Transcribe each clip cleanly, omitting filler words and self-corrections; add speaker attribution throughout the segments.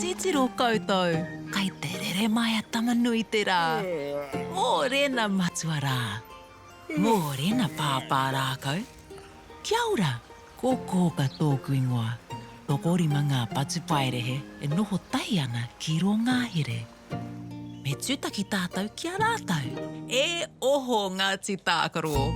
Speaker 1: titiro koutou. Kai te rere mai a tamanui te rā. O rena matuara. Mō rena pāpā rākau. Kia ora, ko ka tōku ingoa. Toko rima ngā patu pairehe e noho tai ana ki ro ngāhere. Me tūtaki tātou kia rātou. E oho Ngāti Tākaro.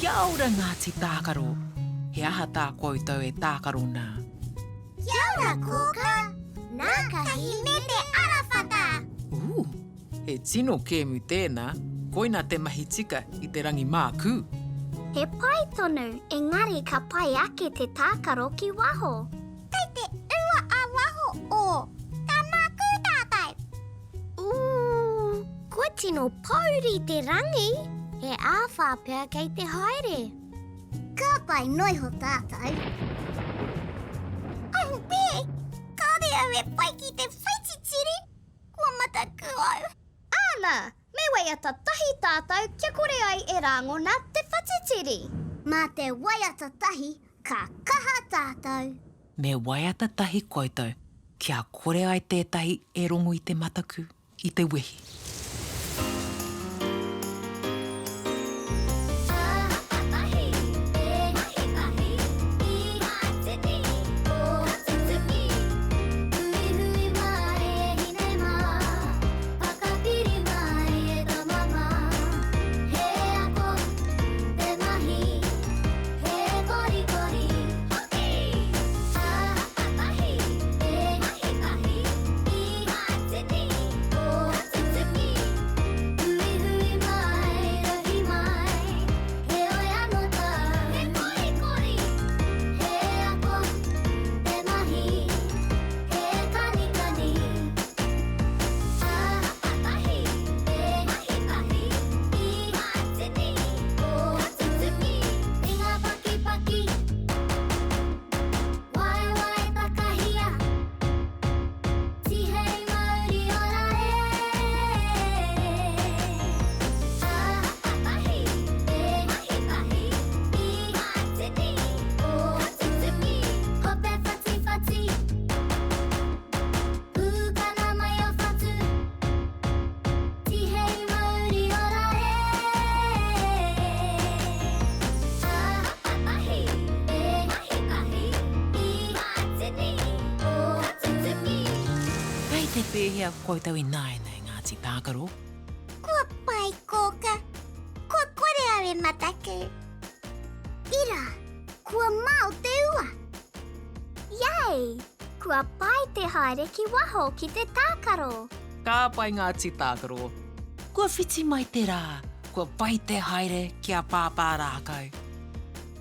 Speaker 1: Kia ora Ngāti Tākaro. He aha tā koutou e tākaro nā.
Speaker 2: Kia ora kōka, nā ka hime te arawhata.
Speaker 1: He tino kēmu tēnā, koina te mahi tika I te rangi māku.
Speaker 2: He pai tonu, engari ka pai ake te tākaro ki waho. Kei te ua a waho o ka māku tātai. Ko tino pauri te rangi. He āwha pia kei te haere. Ka pai noiho tātai. Ai pē, kāre au e pai ki te whaititiri. Kua mataku au. Āna, me waiata tahi tātou kia kore ai e rango nā te whaititiri. Mā te waiata tahi, ka kaha tātou.
Speaker 1: Me waiata tahi koutou, kia kore ai tētahi e rongo I te mataku, I te wehi. Te pēhea koutou I nāina Ngāti Tākaro.
Speaker 2: Kua pai kōka, kua kore au e mataku. Ira, kua mau te ua. Yay, kua pai te haere ki waho ki te tākaro.
Speaker 1: Ka pai Ngāti Tākaro. Kua whiti mai te rā, kua pai te haere kia pāpā rākau.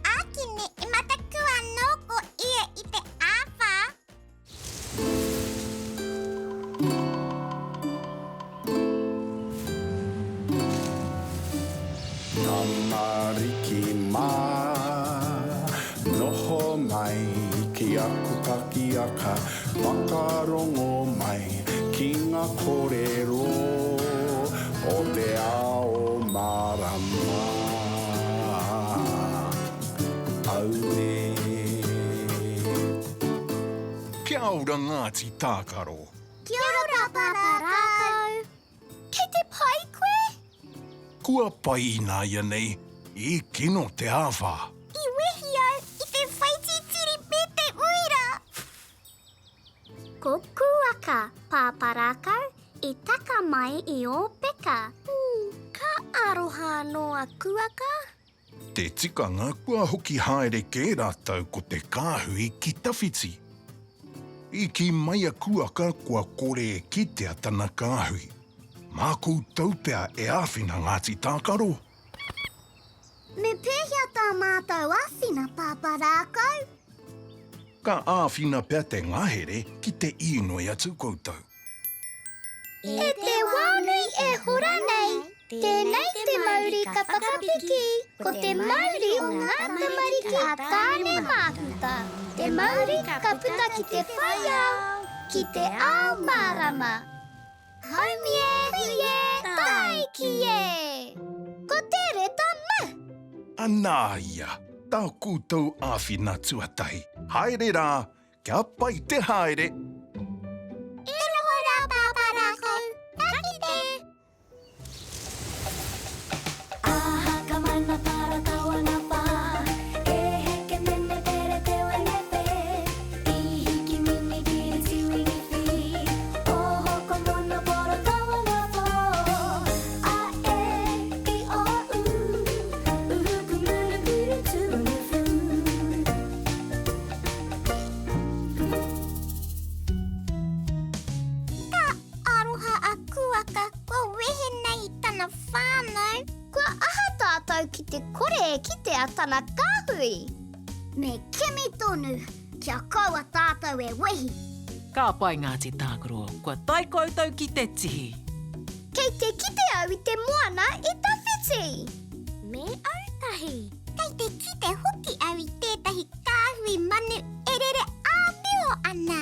Speaker 2: Ākine e mataku anō ko ia I te āwha.
Speaker 3: Tamariki mā, noho mai ki aku kakiaka, whakarongo mai ki ngā kōrero o te ao marama. Aune.
Speaker 4: Kia ora Ngāti Tākaro.
Speaker 2: Kia ora papa rākau. Kei te pai koe?
Speaker 4: Kua pai nā ia nei, I kino te āwha.
Speaker 2: I wehi au I te whaititiri me te uira. Ko kuaka, papa rākau, I taka mai I o peka. Ka aroha noa kuaka?
Speaker 4: Te tikanga kua hoki haere kē rātou ko te kāhui ki tawhiti. I ki maia kuaka kua kore e kitea tana kāhui. Mā koutou pea e āwhina Ngāti Tākaro.
Speaker 2: Me pēhia tā mātou āwhina, papa rākau.
Speaker 4: Ka āwhina pea te ngahere ki te inoi atu koutou.
Speaker 2: E te wānui e hora nei, te te mauri ka whakapiki, ko te mauri o ngā tamariki a tāne māputa. Te mauri ka puta ki te whaiau, ki te ao marama. Haumie, huie, tai ki e. Ko tere tamu.
Speaker 4: Anā ia, tau koutou āwhina tuatahi. Haere rā, kia pai te haere.
Speaker 2: E roho rā pāparākau, takite.
Speaker 5: Aha ka mana para kawana pa E heke mene pere te wenepe I hiki mini kiri tiwingi pi O hoko mono poro kawana po A e I o u Uhuku mulu kuru tunu fu
Speaker 2: Ka aroha a kuaka, kua wehe nei tana whānau. Kua aha tātou ki te kore e kite a tana kāhui. Me kimi tonu, kia kaua tātou e wehi.
Speaker 1: Ka pai Ngāti Tākaro, kua tai koutou ki te tihi.
Speaker 2: Kei te kite au i te moana i tawhiti. Me autahi. Kei te kite hoki au i tētahi kāhui manu e rere āpio ana.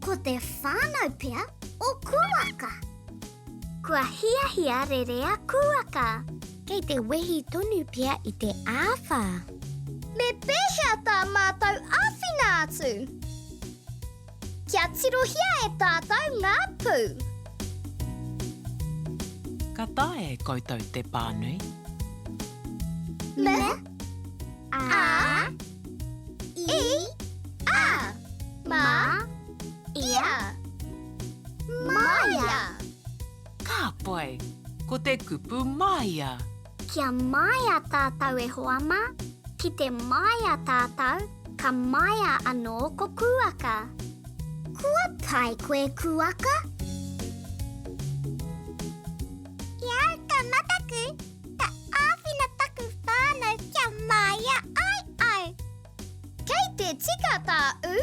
Speaker 2: Ko te whānau pea o kuaka. Kua hiahia rere a kuaka. Kei te wehi tonu pea i te āwha. Me pēhea tā mātou āwhina atu. Kia tirohia e tātou ngā pū.
Speaker 1: Ka tae koutou te pānui.
Speaker 2: Me. A. I. A. Ma. Ia. Maia.
Speaker 1: Ka pai, ko te kupu maia.
Speaker 2: Kia maia tātou e hoama. Ki te maia tātou, ka maia anō ko kuaka. Kua pai koe kuaka? Ia ka mataku, ka āwhina taku whānau kia maia ai au. Kei te tika tā u,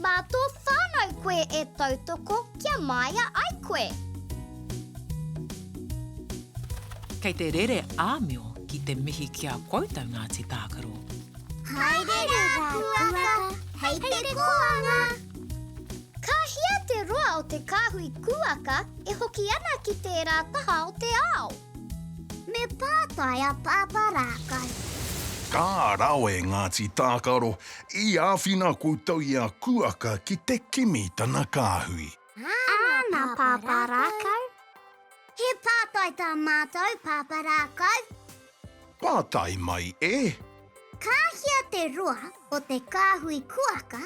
Speaker 2: mātō whānau koe e tautoko kia maia ai koe.
Speaker 1: Kei te rere āmio ki te mihi kia koutou Ngāti Tākaro.
Speaker 2: Haere rā kuaka, hei te koanga. Ka hia te roa o te kāhui kuaka e hoki ana ki tērā taha o te ao. Me pātai a pāparākau.
Speaker 4: Ka rawe Ngāti Tākaro, I āwhina koutou I a kuaka ki te kimi tana kāhui.
Speaker 2: Ana pāparākau. He pātai tā mātou pāparākau.
Speaker 4: Pātai mai e.
Speaker 2: Ka hia te roa o te kāhui kuaka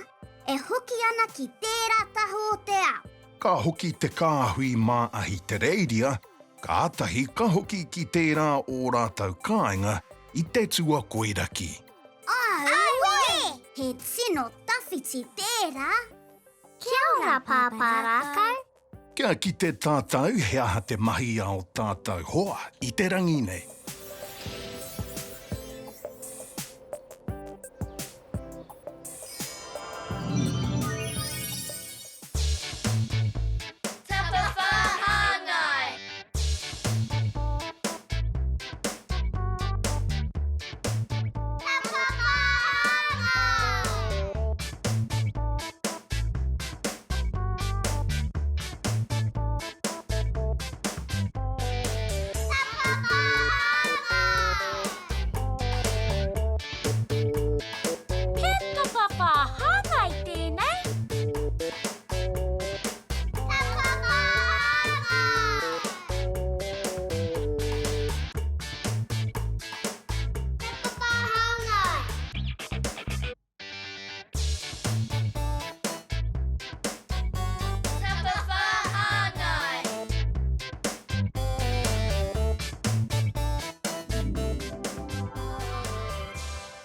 Speaker 2: e hoki ana ki tērā taho o te ao.
Speaker 4: Ka hoki te kāhui māahi te reiria, ka atahi ka hoki ki tērā o rātou kāinga I te tua koiraki.
Speaker 2: Aue! He tino tawhiti tērā. Kia ora pāparākau.
Speaker 4: Kia ki te tātou he aha te mahi ao tātou hoa I te rangi nei.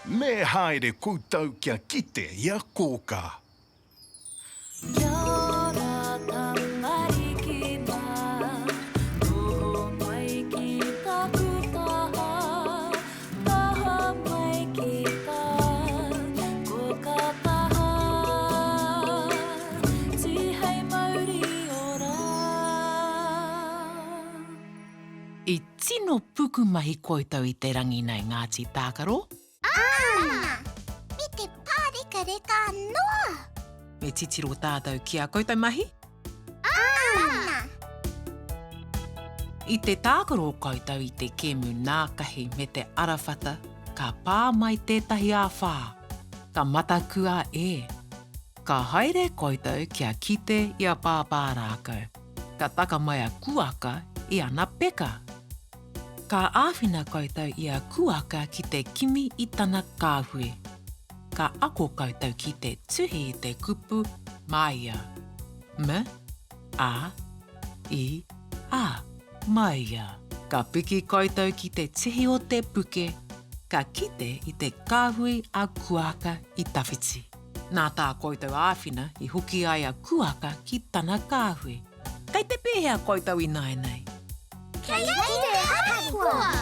Speaker 4: Me haere koutou kia kite I a kōka.
Speaker 5: Kia ora tamariki mā Noho mai ki taku taha Taha mai ki tā Ko ka taha Tihei mauri ora
Speaker 1: I tino puku mahi koutou I te rangi nei Ngāti Tākaro.
Speaker 2: Me te pāreka reka noa.
Speaker 1: Me titiro tātou kia koutou mahi. I te tākaro koutou I te kemu nākahi me te arawhata, ka pā mai tētahi āwhā, ka matakua e. Ka haere koutou kia kite I a pāpā rākau. Ka taka mai a kuaka I ana peka. Ka āwhina koutou I a kuaka ki te kimi I tana kāhui. Ka ako koutou ki te tuhi I te kupu maia. M, A, I, A. Maia. Ka piki koutou ki te tihi o te puke. Ka kite I te kāhui a kuaka I tawhiti. Nā tā koutou āwhina I hoki ai a kuaka ki tana kāhui. Kei te pēhea koutou I nai nei.
Speaker 2: Kei te hapakua.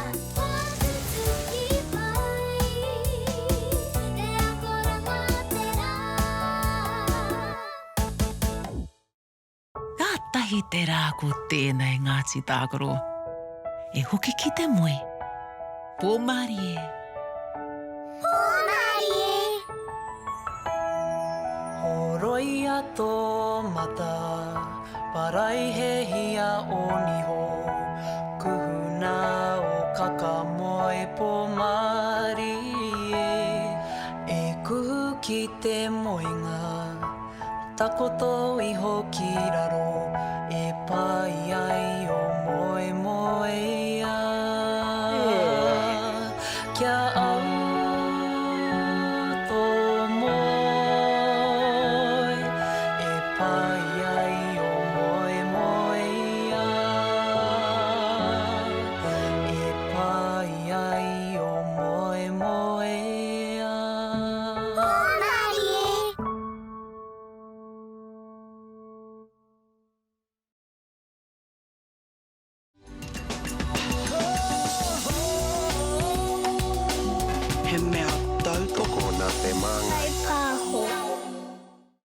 Speaker 1: Ka tahi te rā ko tēnei Ngāti Tākaro. E hoki ki te moe. Pōmari e.
Speaker 6: Horoia tō mata, parai he hia o niho. Kuhuna o kakamoe pōmari e. E kuhu ki te moenga, takoto iho ki raro. E pai ai o moe moe ia. Kia au tō moe. E pai ai o moe moe ia. E pai ai o moe moe ia.
Speaker 7: He mea